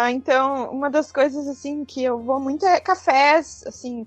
Então, uma das coisas, assim, que eu vou muito é cafés, assim...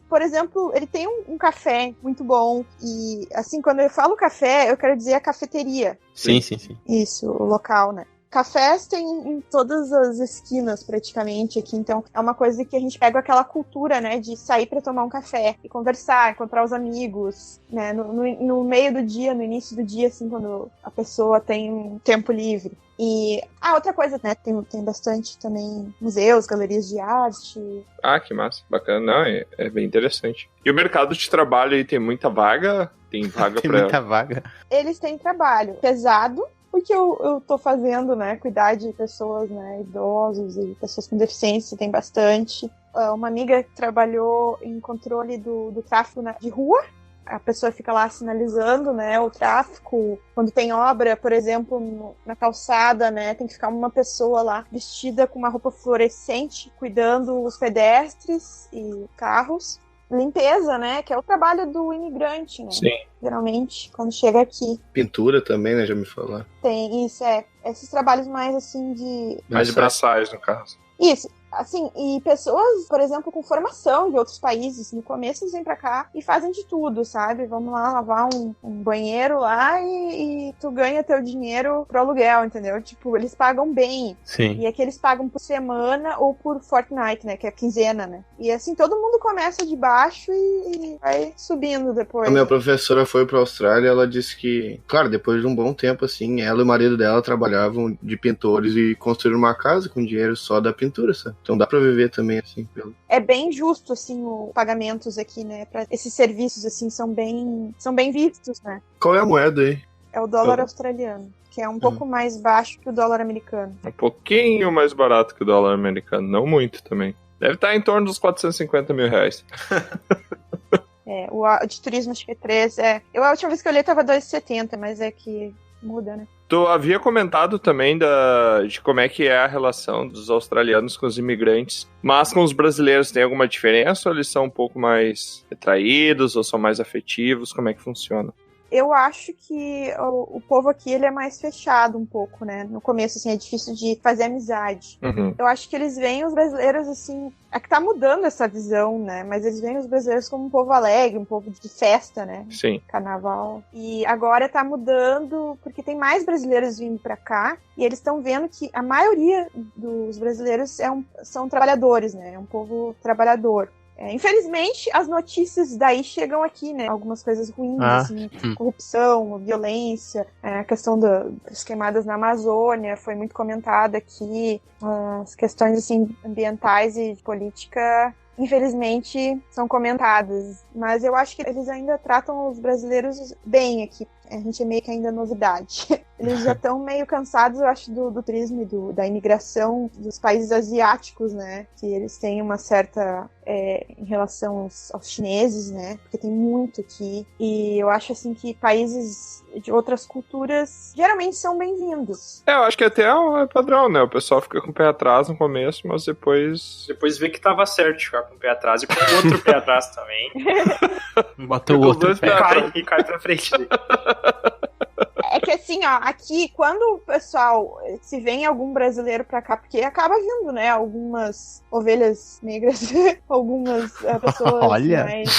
Por exemplo, ele tem um café muito bom. E, assim, quando eu falo café, eu quero dizer a cafeteria. Sim. Isso, o local, né? Cafés tem em todas as esquinas, praticamente, aqui. Então, é uma coisa que a gente pega aquela cultura, né? De sair pra tomar um café e conversar, encontrar os amigos, né? No meio do dia, no início do dia, assim, quando a pessoa tem um tempo livre. E, outra coisa, né? Tem bastante também museus, galerias de arte. Ah, que massa. Bacana. Não, é bem interessante. E o mercado de trabalho aí tem muita vaga? Tem vaga tem pra... muita vaga. Eles têm trabalho pesado, porque eu tô fazendo, né, cuidar de pessoas, né, idosos e pessoas com deficiência, tem bastante. Uma amiga que trabalhou em controle do tráfego de rua, a pessoa fica lá sinalizando, né, o tráfego. Quando tem obra, por exemplo, na calçada, né, tem que ficar uma pessoa lá vestida com uma roupa fluorescente, cuidando os pedestres e carros. Limpeza, né? Que é o trabalho do imigrante, né? Sim. Geralmente, quando chega aqui. Pintura também, né? Já me falaram. Tem, isso, esses trabalhos mais, assim, de... Mais de braçais, no caso. Isso. Assim, e pessoas, por exemplo, com formação de outros países, no começo eles vêm pra cá e fazem de tudo, sabe? Vamos lá lavar um banheiro lá e tu ganha teu dinheiro pro aluguel, entendeu? Tipo, eles pagam bem. Sim. E aqui eles pagam por semana ou por fortnight, né? Que é a quinzena, né? E assim, todo mundo começa de baixo e vai subindo depois. A minha professora foi pra Austrália, ela disse que, claro, depois de um bom tempo, assim, ela e o marido dela trabalhavam de pintores e construíram uma casa com dinheiro só da pintura, sabe? Então dá pra viver também, assim. É bem justo, assim, os pagamentos aqui, né? Pra esses serviços, assim, são bem vistos, né? Qual é a moeda aí? É o dólar australiano, que é um pouco mais baixo que o dólar americano. Um pouquinho mais barato que o dólar americano, não muito também. Deve estar em torno dos 450 mil reais. O de turismo acho que é 3. A última vez que eu olhei tava 2,70, mas é que muda, né? Tu havia comentado também de como é que é a relação dos australianos com os imigrantes, mas com os brasileiros tem alguma diferença ou eles são um pouco mais retraídos ou são mais afetivos? Como é que funciona? Eu acho que o povo aqui ele é mais fechado um pouco, né? No começo, assim, é difícil de fazer amizade. Uhum. Eu acho que eles veem os brasileiros, assim... É que tá mudando essa visão, né? Mas eles veem os brasileiros como um povo alegre, um povo de festa, né? Sim. Carnaval. E agora tá mudando porque tem mais brasileiros vindo pra cá e eles estão vendo que a maioria dos brasileiros são trabalhadores, né? É um povo trabalhador. Infelizmente, as notícias daí chegam aqui, né? Algumas coisas ruins, assim, corrupção, violência, a questão das queimadas na Amazônia foi muito comentada aqui, as questões, assim, ambientais e de política, infelizmente, são comentadas. Mas eu acho que eles ainda tratam os brasileiros bem aqui. A gente é meio que ainda novidade. Eles já estão meio cansados, eu acho, do turismo e da imigração dos países asiáticos, né? Que eles têm uma certa... em relação aos chineses, né? Porque tem muito aqui. E eu acho, assim, que países de outras culturas geralmente são bem-vindos. Eu acho que até é padrão, né? O pessoal fica com o pé atrás no começo, mas depois vê que tava certo de ficar com o pé atrás e com o outro pé atrás também. Botou o outro pé. E cai pra frente dele. É que assim, ó, aqui, quando o pessoal, se vem algum brasileiro pra cá, porque acaba vindo, né, algumas ovelhas negras, algumas pessoas Olha. mais...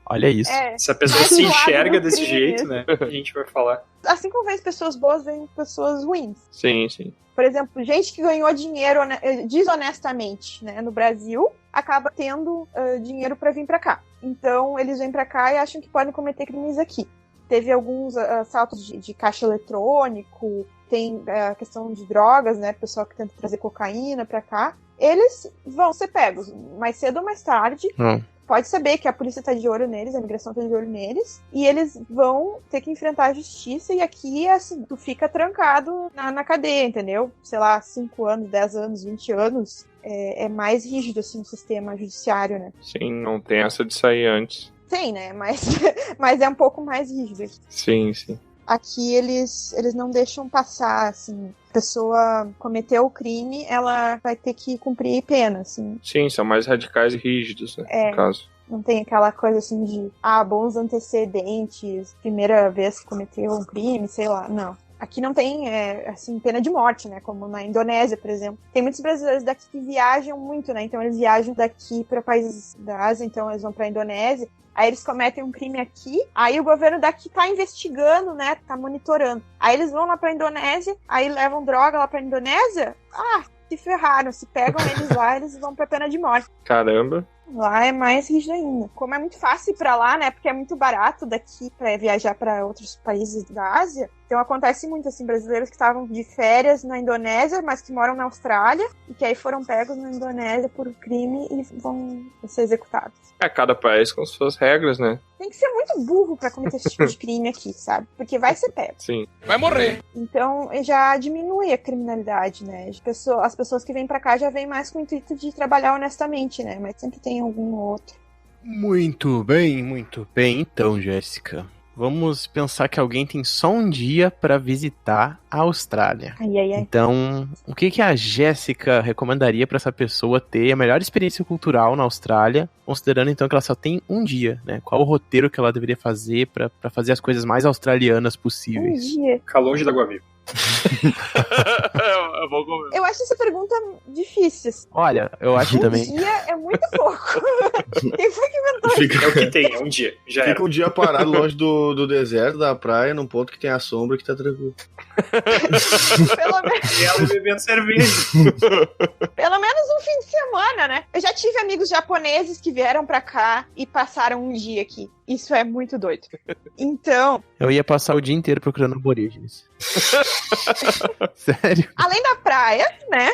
Olha isso. Se a pessoa se enxerga desse jeito, né, a gente vai falar. Assim como vem pessoas boas, vem pessoas ruins. Sim, sim. Por exemplo, gente que ganhou dinheiro desonestamente, né, no Brasil, acaba tendo dinheiro pra vir pra cá. Então, eles vêm pra cá e acham que podem cometer crimes aqui. Teve alguns assaltos de caixa eletrônico, tem a questão de drogas, né? Pessoal que tenta trazer cocaína pra cá. Eles vão ser pegos mais cedo ou mais tarde. Pode saber que a polícia tá de olho neles, a imigração tá de olho neles. E eles vão ter que enfrentar a justiça. E aqui, assim, tu fica trancado na cadeia, entendeu? Sei lá, 5 anos, 10 anos, 20 anos. É mais rígido, assim, o sistema judiciário, né? Sim, não tem essa de sair antes. Tem, né? Mas é um pouco mais rígido. Sim, sim. Aqui eles não deixam passar, assim. A pessoa cometeu o crime, ela vai ter que cumprir pena, assim. Sim, são mais radicais e rígidos, né? No caso. Não tem aquela coisa assim de, bons antecedentes, primeira vez que cometeu um crime, sei lá. Não. Aqui não tem, assim, pena de morte, né? Como na Indonésia, por exemplo. Tem muitos brasileiros daqui que viajam muito, né? Então eles viajam daqui para países da Ásia, então eles vão pra Indonésia. Aí eles cometem um crime aqui, aí o governo daqui tá investigando, né? Tá monitorando. Aí eles vão lá pra Indonésia, aí levam droga lá pra Indonésia. Se ferraram, se pegam eles lá, eles vão pra pena de morte. Caramba. Lá é mais rígido ainda. Como é muito fácil ir pra lá, né? Porque é muito barato daqui pra viajar pra outros países da Ásia. Então acontece muito, assim, brasileiros que estavam de férias na Indonésia, mas que moram na Austrália, e que aí foram pegos na Indonésia por crime e vão ser executados. Cada país com suas regras, né? Tem que ser muito burro pra cometer esse tipo de crime aqui, sabe? Porque vai ser pego. Sim. Vai morrer. Então já diminui a criminalidade, né? As pessoas que vêm pra cá já vêm mais com o intuito de trabalhar honestamente, né? Mas sempre tem algum outro. Muito bem, muito bem. Então, Jéssica, vamos pensar que alguém tem só um dia pra visitar a Austrália. Então, o que a Jéssica recomendaria pra essa pessoa ter a melhor experiência cultural na Austrália, considerando então que ela só tem um dia, né? Qual o roteiro que ela deveria fazer pra fazer as coisas mais australianas possíveis? Um dia. Ficar longe da Água Viva. Eu acho essa pergunta difícil. Olha, eu acho também. Um dia é muito pouco. Quem foi que inventou isso? É o que tem, é um dia. Já Fica era. um dia parado longe do deserto, da praia, num ponto que tem a sombra que tá tranquilo. Pelo menos... E ela bebendo cerveja. Pelo menos um fim de semana, né? Eu já tive amigos japoneses que vieram pra cá e passaram um dia aqui. Isso é muito doido. Então... Eu ia passar o dia inteiro procurando aborígenes. Sério? Além da praia, né?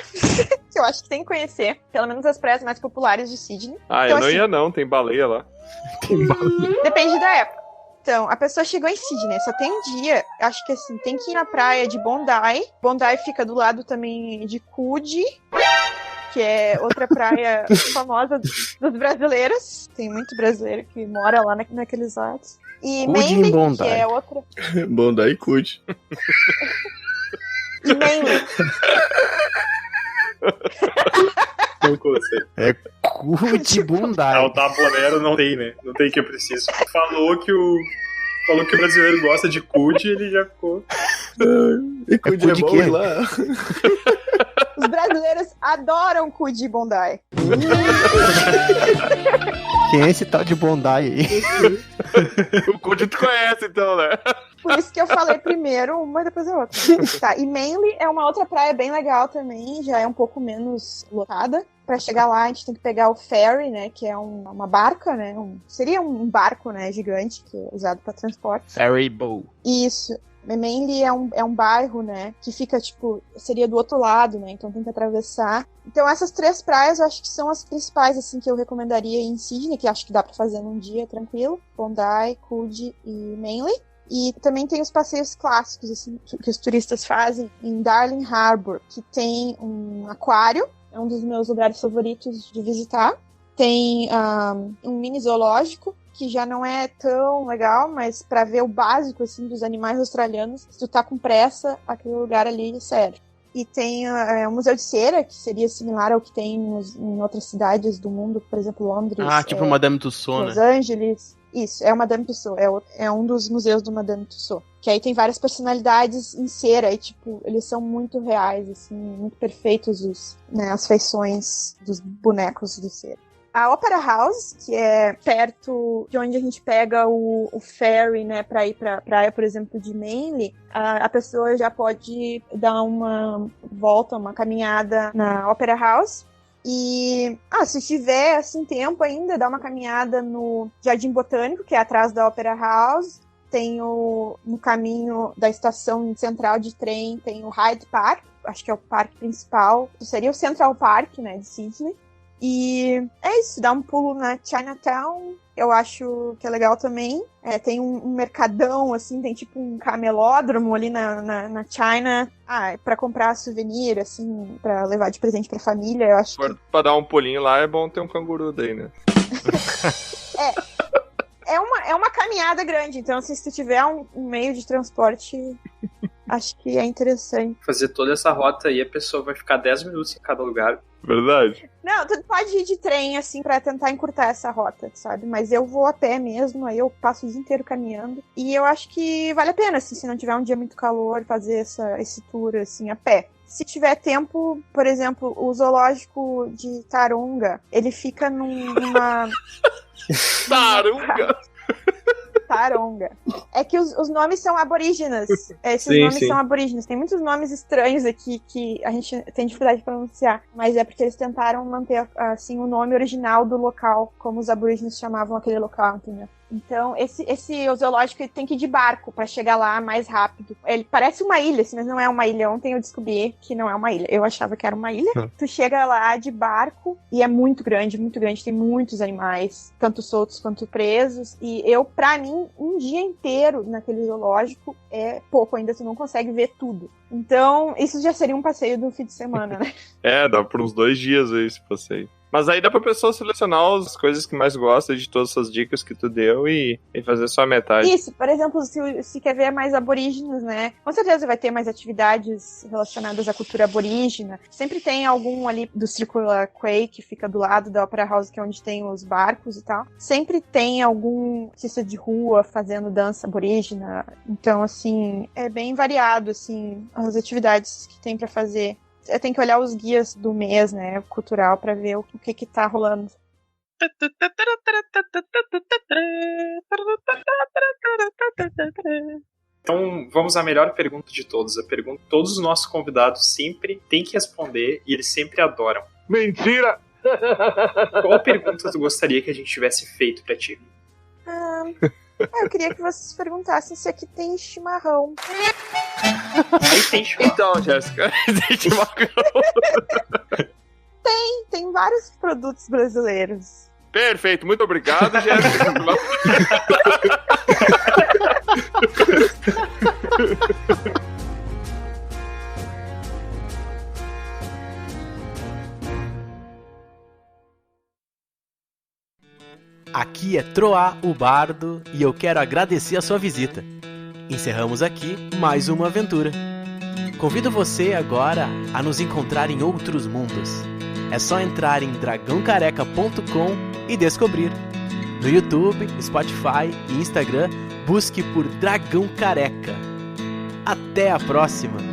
Que eu acho que tem que conhecer. Pelo menos as praias mais populares de Sydney. Então, eu não ia não. Tem baleia lá. Tem baleia. Depende da época. Então, a pessoa chegou em Sydney, só tem um dia, acho que assim, tem que ir na praia de Bondi. Bondi fica do lado também de Coogee, que é outra praia famosa dos brasileiros. Tem muito brasileiro que mora lá naqueles lados. E Manly, que é outra... Bondi e Coogee. E Manly. Não consigo. É Coogee Bondi. O Taponero não tem, né? Não tem que eu preciso. Falou que o brasileiro gosta de Coogee, ele já ficou... E Coogee é bom lá. Os brasileiros adoram Coogee Bondi. Quem é esse tal de Bondi aí? O Code tu conhece, então, né? Por isso que eu falei primeiro uma e depois a outra. Tá, e Manly é uma outra praia bem legal também, já é um pouco menos lotada. Pra chegar lá, a gente tem que pegar o ferry, né, que é uma barca, né, seria um barco, né, gigante, que é usado pra transporte. Ferry boat. Isso. Manly é um bairro, né, que fica, tipo, seria do outro lado, né, então tem que atravessar. Então essas 3 praias eu acho que são as principais, assim, que eu recomendaria em Sydney, que acho que dá pra fazer num dia tranquilo. Bondi, Coogee e Manly. E também tem os passeios clássicos, assim, que os turistas fazem em Darling Harbour, que tem um aquário, é um dos meus lugares favoritos de visitar. Tem um mini zoológico, que já não é tão legal, mas pra ver o básico, assim, dos animais australianos, se tu tá com pressa, aquele lugar ali serve. E tem um museu de cera, que seria similar ao que tem em outras cidades do mundo, por exemplo, Londres. Tipo Madame Tussauds, Los Angeles. Isso, é o Madame Tussauds, é um dos museus do Madame Tussauds. Que aí tem várias personalidades em cera, e tipo, eles são muito reais, assim, muito perfeitos as feições dos bonecos de cera. A Opera House, que é perto de onde a gente pega o ferry, né, pra ir pra praia, por exemplo, de Manly, a pessoa já pode dar uma volta, uma caminhada na Opera House. E, se tiver, assim, tempo ainda, dá uma caminhada no Jardim Botânico, que é atrás da Opera House. Tem no caminho da estação central de trem, tem o Hyde Park, acho que é o parque principal. Seria o Central Park, né, de Sydney. E é isso, dá um pulo na Chinatown, eu acho que é legal também. Tem um mercadão, assim, tem tipo um camelódromo ali na China. Pra comprar souvenir, assim, pra levar de presente pra família, eu acho que... Pra dar um pulinho lá, é bom ter um canguru daí, né? É uma caminhada grande, então assim, se tu tiver um meio de transporte, acho que é interessante. Fazer toda essa rota aí, a pessoa vai ficar 10 minutos em cada lugar. Verdade. Não, tu pode ir de trem, assim, pra tentar encurtar essa rota, sabe? Mas eu vou a pé mesmo, aí eu passo o dia inteiro caminhando. E eu acho que vale a pena, assim, se não tiver um dia muito calor, fazer esse tour, assim, a pé. Se tiver tempo, por exemplo, o zoológico de Taronga, ele fica numa... Taronga! Taronga. É que os nomes são aborígenes. Esses nomes são aborígenes. Tem muitos nomes estranhos aqui que a gente tem dificuldade de pronunciar. Mas é porque eles tentaram manter, assim, o nome original do local, como os aborígenes chamavam aquele local, entendeu? Então, esse zoológico tem que ir de barco pra chegar lá mais rápido. Ele parece uma ilha, assim, mas não é uma ilha. Ontem eu descobri que não é uma ilha. Eu achava que era uma ilha. Tu chega lá de barco e é muito grande, muito grande. Tem muitos animais, tanto soltos quanto presos. E pra mim, um dia inteiro naquele zoológico é pouco. Ainda tu não consegue ver tudo. Então, isso já seria um passeio do fim de semana, né? Dá por uns 2 dias aí esse passeio. Mas aí dá pra pessoa selecionar as coisas que mais gosta de todas essas dicas que tu deu e fazer só a metade. Isso, por exemplo, se quer ver mais aborígenes, né? Com certeza vai ter mais atividades relacionadas à cultura aborígena. Sempre tem algum ali do Circular Quay, que fica do lado da Opera House, que é onde tem os barcos e tal. Sempre tem algum artista de rua fazendo dança aborígena. Então, assim, é bem variado, assim, as atividades que tem pra fazer. Eu tenho que olhar os guias do mês, né, cultural, pra ver o que tá rolando. Então, vamos à melhor pergunta de todos. A pergunta que todos os nossos convidados sempre têm que responder e eles sempre adoram. Mentira! Qual pergunta tu gostaria que a gente tivesse feito pra ti? Eu queria que vocês perguntassem se aqui tem chimarrão. Aí tem chimarrão. Então, Jéssica, tem chimarrão. Tem vários produtos brasileiros. Perfeito, muito obrigado, Jéssica. Aqui é Troá, o Bardo, e eu quero agradecer a sua visita. Encerramos aqui mais uma aventura. Convido você agora a nos encontrar em outros mundos. É só entrar em dragãocareca.com e descobrir. No YouTube, Spotify e Instagram, busque por Dragão Careca. Até a próxima!